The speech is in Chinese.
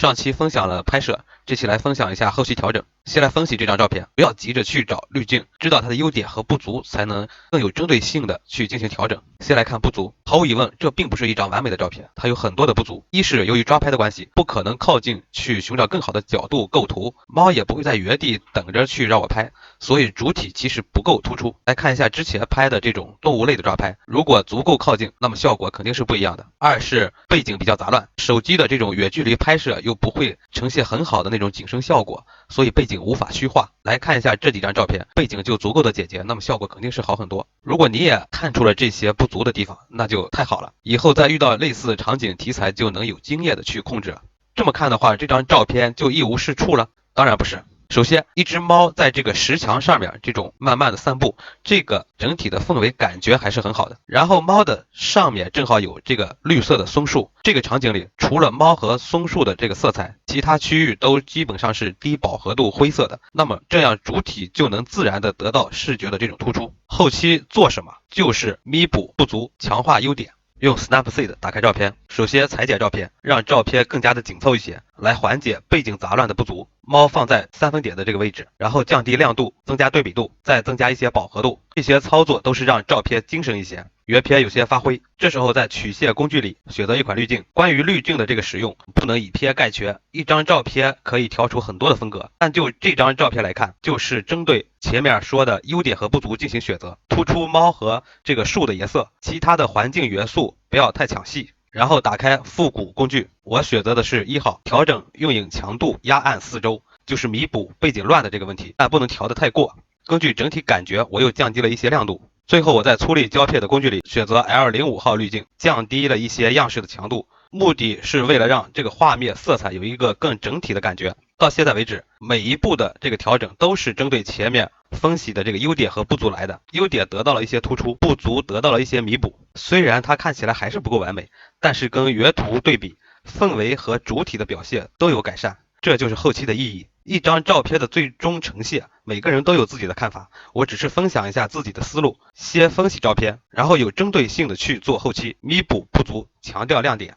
上期分享了拍摄，这期来分享一下后期调整。先来分析这张照片，不要急着去找滤镜，知道它的优点和不足，才能更有针对性的去进行调整。先来看不足，毫无疑问，这并不是一张完美的照片，它有很多的不足。一是由于抓拍的关系，不可能靠近去寻找更好的角度构图，猫也不会在原地等着去让我拍，所以主体其实不够突出。来看一下之前拍的这种动物类的抓拍，如果足够靠近，那么效果肯定是不一样的。二是背景比较杂乱，手机的这种远距离拍摄又不会呈现很好的那种景深效果，所以背景无法虚化。来看一下这几张照片，背景就足够的简洁，那么效果肯定是好很多。如果你也看出了这些不足的地方，那就太好了，以后再遇到类似场景题材就能有经验的去控制了。这么看的话，这张照片就一无是处了？当然不是。首先，一只猫在这个石墙上面这种慢慢的散步，这个整体的氛围感觉还是很好的。然后猫的上面正好有这个绿色的松树，这个场景里除了猫和松树的这个色彩，其他区域都基本上是低饱和度灰色的，那么这样主体就能自然的得到视觉的这种突出。后期做什么？就是弥补不足，强化优点。用 Snapseed 打开照片，首先裁剪照片，让照片更加的紧凑一些，来缓解背景杂乱的不足。猫放在3分点的这个位置，然后降低亮度，增加对比度，再增加一些饱和度。这些操作都是让照片精神一些，原片有些发灰。这时候在曲线工具里选择一款滤镜。关于滤镜的这个使用，不能以偏概全，一张照片可以调出很多的风格，但就这张照片来看，就是针对前面说的优点和不足进行选择，突出猫和这个树的颜色，其他的环境元素不要太抢戏。然后打开复古工具，我选择的是1号，调整用影强度压暗4周，就是弥补背景乱的这个问题，但不能调得太过。根据整体感觉，我又降低了一些亮度。最后我在粗粒胶片的工具里选择 L05 号滤镜，降低了一些样式的强度，目的是为了让这个画面色彩有一个更整体的感觉。到现在为止，每一步的这个调整都是针对前面分析的这个优点和不足来的，优点得到了一些突出，不足得到了一些弥补。虽然它看起来还是不够完美，但是跟原图对比，氛围和主体的表现都有改善，这就是后期的意义。一张照片的最终呈现，每个人都有自己的看法，我只是分享一下自己的思路，先分析照片，然后有针对性的去做后期，弥补不足，强调亮点。